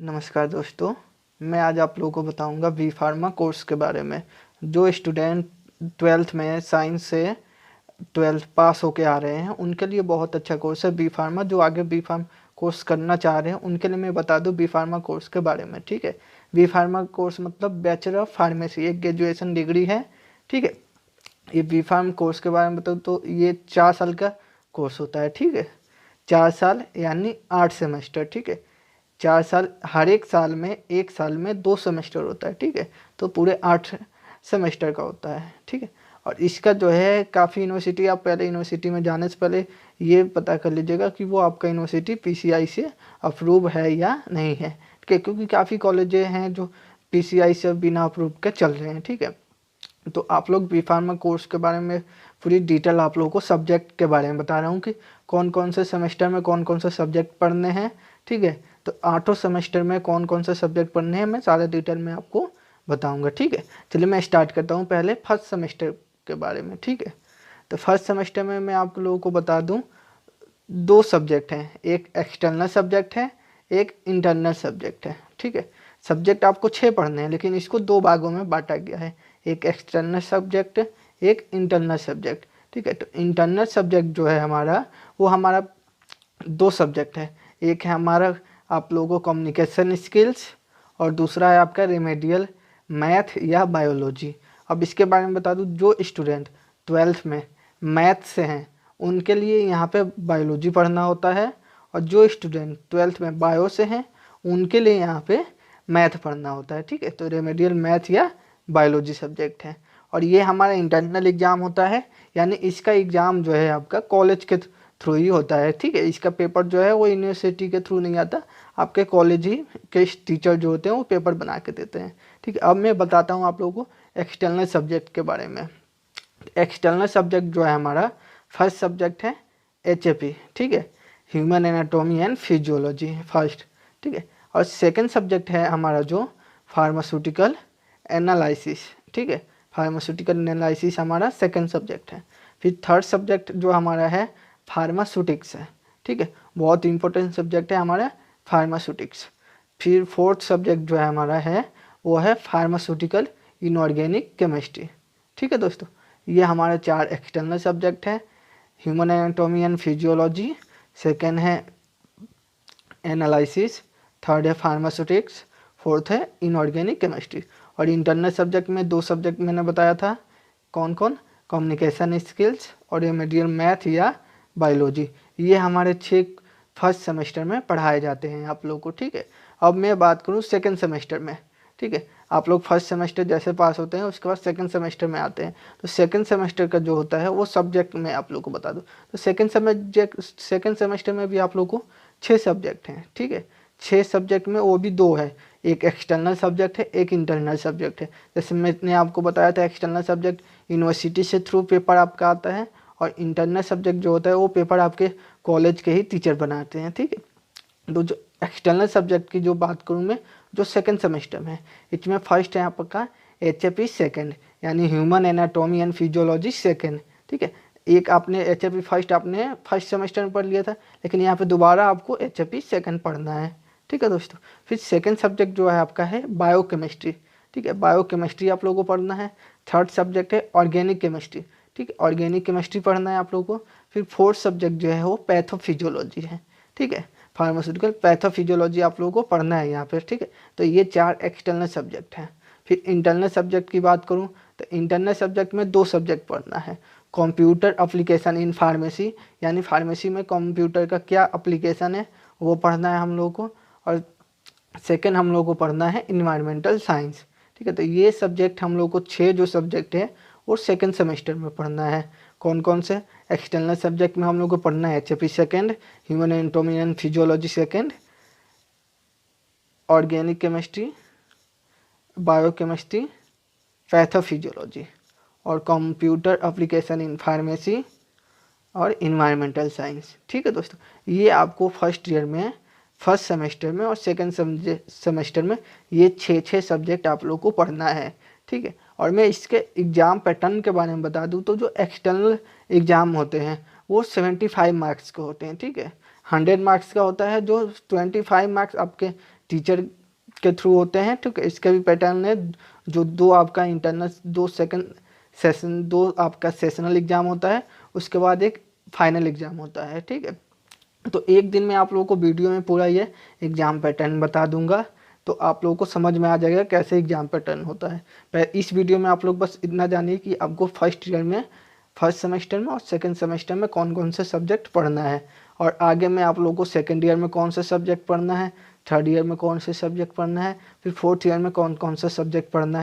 नमस्कार दोस्तों, मैं आज आप लोगों को बताऊंगा बी फार्मा कोर्स के बारे में। जो स्टूडेंट 12th में साइंस से 12th पास होके आ रहे हैं उनके लिए बहुत अच्छा कोर्स है बी फार्मा। जो आगे बी फार्म कोर्स करना चाह रहे हैं उनके लिए मैं बता दूं बी फार्मा कोर्स के बारे में। ठीक है, बी फार्मा कोर्स मतलब बैचलर ऑफ फार्मेसी, एक ग्रेजुएशन डिग्री है। ठीक है, ये बी फार्म कोर्स के बारे में बताऊँ तो ये 4 साल का कोर्स होता है। ठीक है, 4 साल यानी 8 सेमेस्टर। ठीक है, 4 साल, हर एक साल में 1 साल में 2 सेमेस्टर होता है। ठीक है, तो पूरे 8 सेमेस्टर का होता है। ठीक है, और इसका जो है काफ़ी यूनिवर्सिटी, आप पहले यूनिवर्सिटी में जाने से पहले ये पता कर लीजिएगा कि वो आपका यूनिवर्सिटी पीसीआई से अप्रूव है या नहीं है। ठीक है, क्योंकि काफ़ी कॉलेजें हैं जो पीसीआई से बिना अप्रूव के चल रहे हैं। ठीक है, तो आप लोग बी फार्मा कोर्स के बारे में पूरी डिटेल आप लोगों को सब्जेक्ट के बारे में बता रहा हूँ कि कौन कौन से सेमेस्टर में कौन कौन से सब्जेक्ट पढ़ने हैं। ठीक है, तो 8 सेमेस्टर में कौन कौन से सब्जेक्ट पढ़ने हैं मैं सारे डिटेल में आपको बताऊंगा। ठीक है, चलिए मैं स्टार्ट करता हूँ पहले फर्स्ट सेमेस्टर के बारे में। ठीक है, तो फर्स्ट सेमेस्टर में मैं आप लोगों को बता दूँ 2 सब्जेक्ट हैं, एक एक्सटर्नल सब्जेक्ट है, एक इंटरनल सब्जेक्ट है। ठीक है, सब्जेक्ट आपको 6 पढ़ने हैं लेकिन इसको 2 भागों में बांटा गया है, एक एक्सटर्नल सब्जेक्ट, एक इंटरनल सब्जेक्ट। ठीक है, तो इंटरनल सब्जेक्ट जो है हमारा, वो हमारा 2 सब्जेक्ट है। एक है हमारा आप लोगों को कम्युनिकेशन स्किल्स और दूसरा है आपका रेमेडियल मैथ या बायोलॉजी। अब इसके बारे में बता दूं, जो स्टूडेंट 12th में मैथ से हैं उनके लिए यहाँ पे बायोलॉजी पढ़ना होता है, और जो स्टूडेंट 12th में बायो से हैं उनके लिए यहाँ पे मैथ पढ़ना होता है। ठीक है, तो रेमेडियल मैथ या बायोलॉजी सब्जेक्ट है। और ये हमारा इंटरनल एग्ज़ाम होता है, यानी इसका एग्ज़ाम जो है आपका कॉलेज के थ्रू ही होता है। ठीक है, इसका पेपर जो है वो यूनिवर्सिटी के थ्रू नहीं आता, आपके कॉलेज ही के टीचर जो होते हैं वो पेपर बना के देते हैं। ठीक है, अब मैं बताता हूँ आप लोगों को एक्सटर्नल सब्जेक्ट के बारे में। एक्सटर्नल सब्जेक्ट जो है हमारा, फर्स्ट सब्जेक्ट है एचएपी। ठीक है, human anatomy and physiology first. ठीक है, और सेकंड सब्जेक्ट है हमारा जो फार्मास्यूटिकल एनालिसिस। ठीक है, फार्मास्यूटिकल एनालिसिस हमारा सेकंड सब्जेक्ट है। फिर थर्ड सब्जेक्ट जो हमारा है फार्मास्यूटिक्स है। ठीक है, बहुत इंपॉर्टेंट सब्जेक्ट है हमारा फार्मास्यूटिक्स। फिर फोर्थ सब्जेक्ट जो है हमारा है वो है फार्मास्यूटिकल इनऑर्गेनिक केमिस्ट्री। ठीक है दोस्तों, ये हमारे 4 एक्सटर्नल सब्जेक्ट हैं, human anatomy and physiology, second है एनालिसिस, थर्ड है फार्मास्यूटिक्स, फोर्थ है इनऑर्गेनिक केमिस्ट्री। और इंटरनल सब्जेक्ट में 2 सब्जेक्ट मैंने बताया था, कौन कौन, कम्युनिकेशन स्किल्स और रेमेडियल मैथ या बायोलॉजी। ये हमारे 6 फर्स्ट सेमेस्टर में पढ़ाए जाते हैं आप लोगों को। ठीक है, अब मैं बात करूँ सेकंड सेमेस्टर में। ठीक है, आप लोग फर्स्ट सेमेस्टर जैसे पास होते हैं उसके बाद सेकंड सेमेस्टर में आते हैं, तो सेकंड सेमेस्टर का जो होता है वो सब्जेक्ट मैं आप लोग को बता दूं। तो सेकंड सेमेस्टर में भी आप लोग को 6 सब्जेक्ट हैं। ठीक है, 6 सब्जेक्ट में वो भी 2 है, एक एक्सटर्नल सब्जेक्ट है, एक इंटरनल सब्जेक्ट है। जैसे मैंने आपको बताया था एक्सटर्नल सब्जेक्ट यूनिवर्सिटी से थ्रू पेपर आपका आता है, और इंटरनल सब्जेक्ट जो होता है वो पेपर आपके कॉलेज के ही टीचर बनाते हैं। ठीक है, तो जो एक्सटर्नल सब्जेक्ट की जो बात करूँ मैं, जो सेकंड सेमेस्टर में, इसमें फर्स्ट है आपका एचएपी सेकंड, यानी human anatomy and physiology second. ठीक है, एक आपने एचएपी फर्स्ट आपने फर्स्ट सेमेस्टर में पढ़ लिया था, लेकिन यहाँ पे दोबारा आपको एचएपी सेकंड पढ़ना है। ठीक है दोस्तों, फिर सेकंड सब्जेक्ट जो है आपका है बायोकेमिस्ट्री। ठीक है, बायोकेमिस्ट्री आप लोगों को पढ़ना है। थर्ड सब्जेक्ट है ऑर्गेनिक केमिस्ट्री। ठीक है, ऑर्गेनिक केमिस्ट्री पढ़ना है आप लोगों को। फिर फोर्थ सब्जेक्ट जो है वो पैथोफिजियोलॉजी है। ठीक है, फार्मास्यूटिकल पैथोफिजियोलॉजी आप लोगों को पढ़ना है यहाँ पर। ठीक है, तो ये 4 एक्सटर्नल सब्जेक्ट हैं। फिर इंटरनल सब्जेक्ट की बात करूँ तो इंटरनल सब्जेक्ट में 2 सब्जेक्ट पढ़ना है, कंप्यूटर एप्लीकेशन इन फार्मेसी, यानी फार्मेसी में कंप्यूटर का क्या एप्लीकेशन है वो पढ़ना है हम लोगों को। और सेकंड हम लोग को पढ़ना है इन्वायरमेंटल साइंस। ठीक है, तो ये सब्जेक्ट हम लोग को 6 जो सब्जेक्ट है वो सेकंड सेमेस्टर में पढ़ना है। कौन कौन से, एक्सटर्नल सब्जेक्ट में हम लोग को पढ़ना है HAP second, human anatomy and physiology second, organic chemistry, biochemistry, pathophysiology, और कंप्यूटर एप्लीकेशन इन फार्मेसी और इन्वायरमेंटल साइंस। ठीक है दोस्तों, ये आपको फर्स्ट ईयर में, फर्स्ट सेमेस्टर में और सेकंड सेमेस्टर में ये 6 सब्जेक्ट आप लोग को पढ़ना है। ठीक है, और मैं इसके एग्ज़ाम पैटर्न के बारे में बता दूं तो जो एक्सटर्नल एग्ज़ाम होते हैं वो 75 मार्क्स के होते हैं। ठीक है, 100 मार्क्स का होता है, जो 25 मार्क्स आपके टीचर के थ्रू होते हैं, ठीक है। इसका भी पैटर्न है, जो दो आपका इंटरनल, दो आपका सेशनल एग्ज़ाम होता है, उसके बाद एक फाइनल एग्ज़ाम होता है, ठीक है। तो एक दिन में आप लोगों को वीडियो में पूरा ये एग्ज़ाम पैटर्न बता दूंगा, तो आप लोगों को समझ में आ जाएगा कैसे एग्ज़ाम पैटर्न होता है। इस वीडियो में आप लोग बस इतना जानिए कि आपको फर्स्ट सेमेस्टर में और सेकंड सेमेस्टर में कौन कौन से सब्जेक्ट पढ़ना है, और आगे में आप लोगों को सेकंड ईयर में कौन से सब्जेक्ट पढ़ना है, थर्ड ईयर में कौन से सब्जेक्ट पढ़ना है, फिर फोर्थ ईयर में कौन कौन से सब्जेक्ट पढ़ना है।